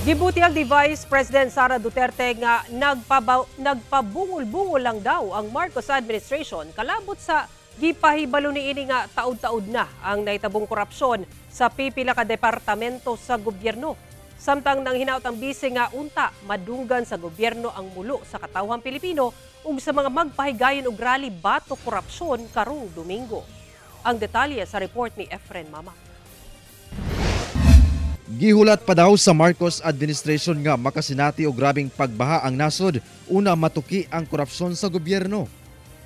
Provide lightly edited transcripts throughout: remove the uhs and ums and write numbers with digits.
Gibutiang ni Vice President Sara Duterte nga nagpabungol-bungol lang daw ang Marcos administration kalabot sa gipahibalo niini nga taud-taud na ang naitabong korupsyon sa pipila ka departamento sa gobyerno. Samtang nang hinaut ang bise nga unta madunggan sa gobyerno ang mulo sa katawhang Pilipino ug sa mga magpahigayon og rally batok korupsyon karong Domingo. Ang detalye sa report ni Efren Mama. Gihulat pa daw sa Marcos administration nga makasinati og grabing pagbaha ang nasod una matuki ang korupsyon sa gobyerno.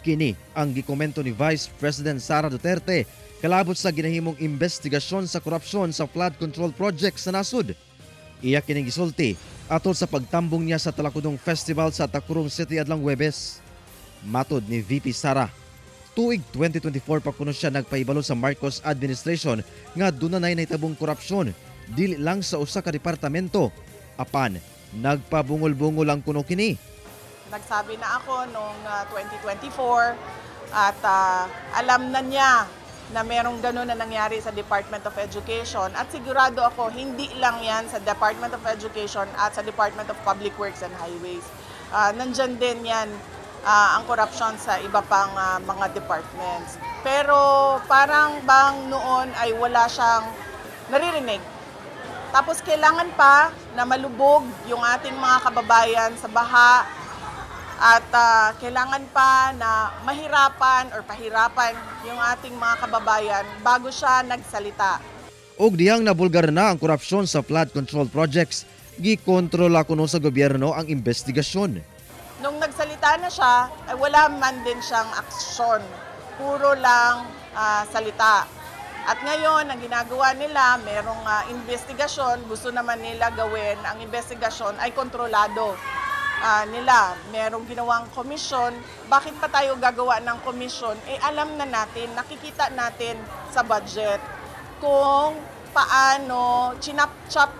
Kini ang gikomento ni Vice President Sara Duterte kalabot sa ginahimong investigasyon sa korupsyon sa flood control project sa nasod. Iya kining gisulti atol sa pagtambong niya sa Talakudong Festival sa Tacurong City adlang Huwebes. Matod ni VP Sara, tuig 2024 pa kuno siya nagpaibalo sa Marcos administration nga dunay nahitabong korupsyon dili lang sa usa ka departamento, apan nagpabungol-bungol ang kuno kini. Nagsabi na ako noong 2024 at alam na niya na merong gano'n na nangyari sa Department of Education at sigurado ako hindi lang yan sa Department of Education at sa Department of Public Works and Highways. Nandyan din yan ang corruption sa iba pang mga departments. Pero parang bang noon ay wala siyang naririnig. Tapos kailangan pa na malubog yung ating mga kababayan sa baha at kailangan pa na mahirapan or pahirapan yung ating mga kababayan bago siya nagsalita. Og diyang nabulgar na ang korupsyon sa flood control projects, gikontrola kuno sa gobyerno ang investigasyon. Nung nagsalita na siya, ay wala man din siyang aksyon. Puro lang salita. At ngayon, ang ginagawa nila, merong investigasyon, gusto naman nila gawin, ang investigasyon ay kontrolado nila. Merong ginawang komisyon, bakit pa tayo gagawa ng komisyon? Eh alam na natin, nakikita natin sa budget kung paano chinap-chap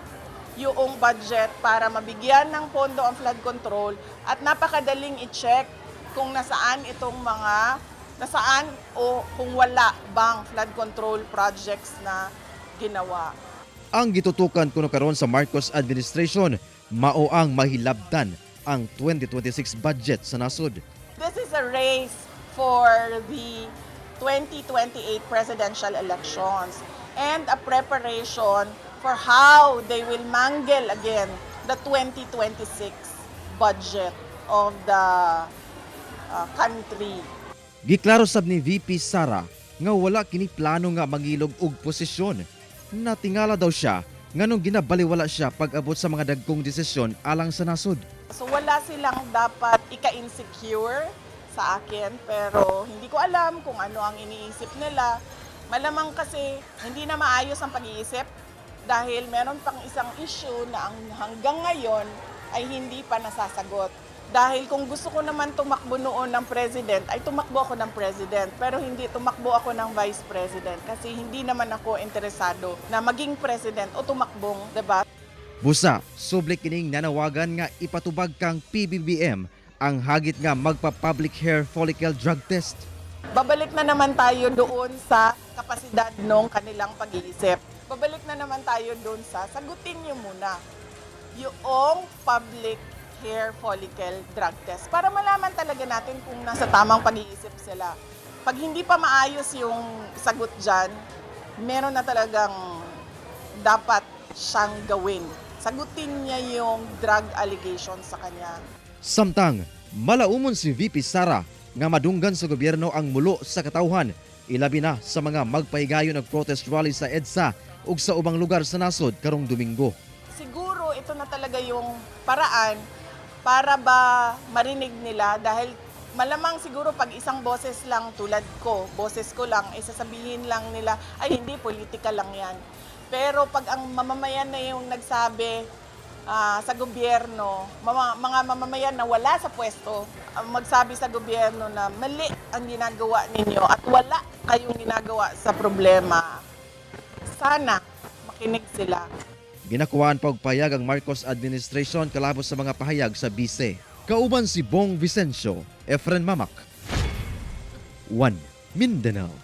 yung budget para mabigyan ng pondo ang flood control at napakadaling i-check kung nasaan o kung wala bang flood control projects na ginawa. Ang gitutukan kuno karon sa Marcos administration mao ang mahilabtan ang 2026 budget sa nasod. This is a race for the 2028 presidential elections and a preparation for how they will mangle again the 2026 budget of the country. Giklaro sab ni VP Sara nga wala kini plano nga mangilog og posisyon. Natingala daw siya nganong ginabaliwala siya pag-abot sa mga dagkong desisyon alang sa nasod. So wala silang dapat ika-insecure sa akin pero hindi ko alam kung ano ang iniisip nila. Malamang kasi hindi na maayos ang pag-iisip dahil meron pang isang issue na hanggang ngayon ay hindi pa nasasagot. Dahil kung gusto ko naman tumakbo noon ng president, ay tumakbo ako ng president. Pero hindi tumakbo ako ng vice president kasi hindi naman ako interesado na maging president o tumakbong, diba? Busa, sublik kining nanawagan nga ipatubag kang PBBM ang hagit nga magpa-public hair follicle drug test. Babalik na naman tayo doon sa kapasidad ng kanilang pag-iisip. Babalik na naman tayo doon sa sagutin niyo muna yung public hair follicle drug test para malaman talaga natin kung nasa tamang pag-iisip sila. Pag hindi pa maayos yung sagot dyan, meron na talagang dapat siyang gawin. Sagutin niya yung drug allegation sa kanya. Samtang, malaumon si VP Sara nga madunggan sa gobyerno ang mulo sa katawhan, ilabi na sa mga magpahigayon og protest rally sa EDSA ug sa ubang lugar sa nasod karong Domingo. Siguro ito na talaga yung paraan para ba marinig nila dahil malamang siguro pag isang boses lang tulad ko, boses ko lang, sasabihin lang nila, ay hindi, politika lang yan. Pero pag ang mamamayan na yung nagsabi sa gobyerno, mga mamamayan na wala sa pwesto, magsabi sa gobyerno na mali ang ginagawa ninyo at wala kayong ginagawa sa problema, sana makinig sila. Ginakuhaan pa og pahayag ang Marcos administration kalabot sa mga pahayag sa bise. Kauban si Bong Vicencio, Efren Mamak, 1 Mindanao.